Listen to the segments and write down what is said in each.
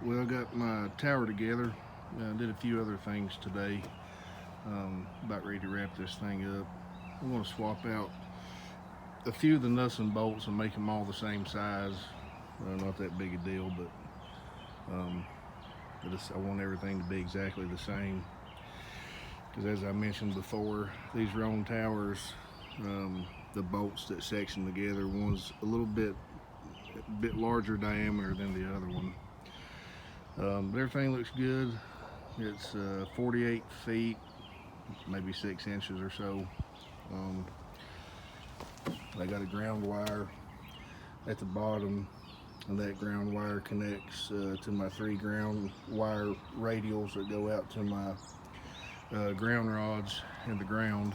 Well, I got my tower together. Did a few other things today. About ready to wrap this thing up. I'm going to swap out a few of the nuts and bolts and make them all the same size. Not that big a deal, but I want everything to be exactly the same. Because as I mentioned before, these Roan towers, the bolts that section together, one's a bit larger diameter than the other one. But everything looks good. It's 48 feet, maybe 6 inches or so. I got a ground wire at the bottom, and that ground wire connects to my 3 ground wire radials that go out to my ground rods in the ground.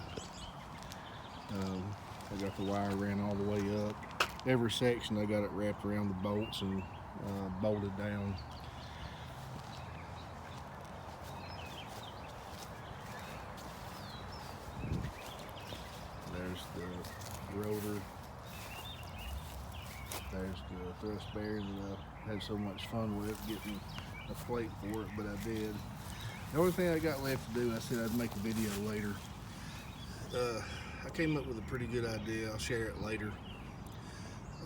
I got the wire ran all the way up. Every section I got it wrapped around the bolts and bolted down. There's the rotor. There's the thrust bearing that I had so much fun with getting a plate for it, but I did. The only thing I got left to do, I said I'd make a video later. I came up with a pretty good idea. I'll share it later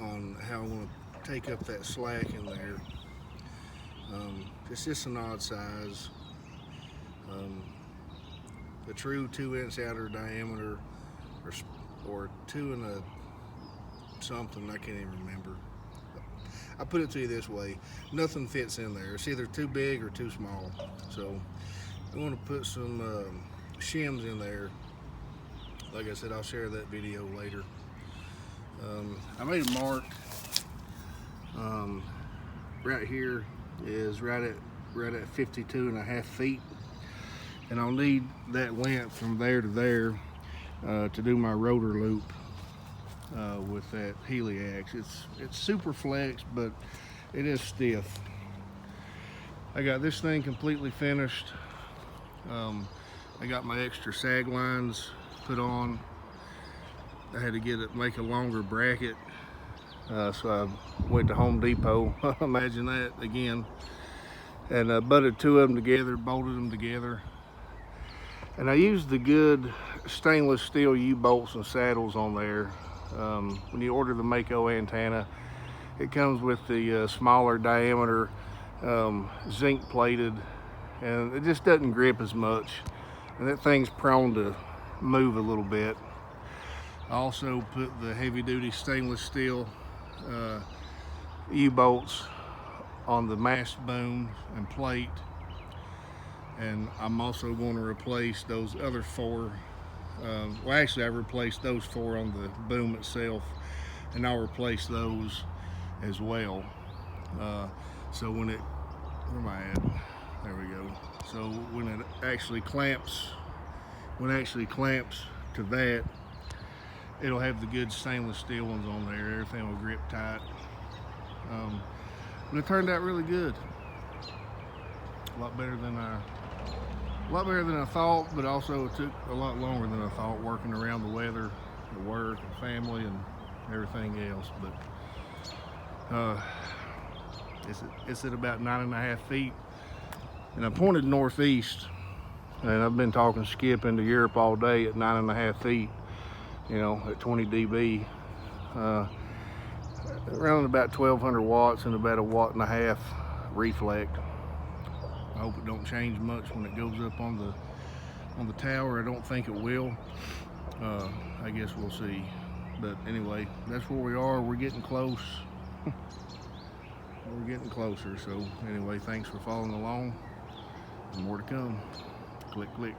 on how I'm going to take up that slack in there. It's just an odd size. The true 2-inch outer diameter, or 2 and a something, I can't even remember. I put it to you this way: nothing fits in there. It's either too big or too small. So I want to put some shims in there. Like I said, I'll share that video later. I made a mark. Right here is right at 52 and a half feet, and I'll need that length from there to there to do my rotor loop with that Heliax. It's super flex, but it is stiff. I got this thing completely finished. I got my extra sag lines put on. I had to make a longer bracket, so I went to Home Depot. Imagine that again, and butted 2 of them together, bolted them together, and I used the good stainless steel U-bolts and saddles on there. When you order the Mako antenna, it comes with the smaller diameter zinc plated, and it just doesn't grip as much, and that thing's prone to move a little bit. I also put the heavy-duty stainless steel U-bolts on the mast boom and plate, and I'm also going to replace those other 4. Well, actually, I replaced those 4 on the boom itself, and I'll replace those as well. So when it, where am I at? There we go. So when it actually clamps to that, it'll have the good stainless steel ones on there. Everything will grip tight. But it turned out really good. A lot better than I thought, but also it took a lot longer than I thought, working around the weather, the work, and family, and everything else. But it's at about 9.5 feet, and I pointed northeast, and I've been talking skip into Europe all day at 9.5 feet, you know, at 20 dB, around about 1200 watts and about 1.5 watts reflect. I hope it don't change much when it goes up on the tower. I don't think it will. I guess we'll see. But anyway, that's where we are. We're getting close. We're getting closer. So anyway, thanks for following along. More to come. Click, click.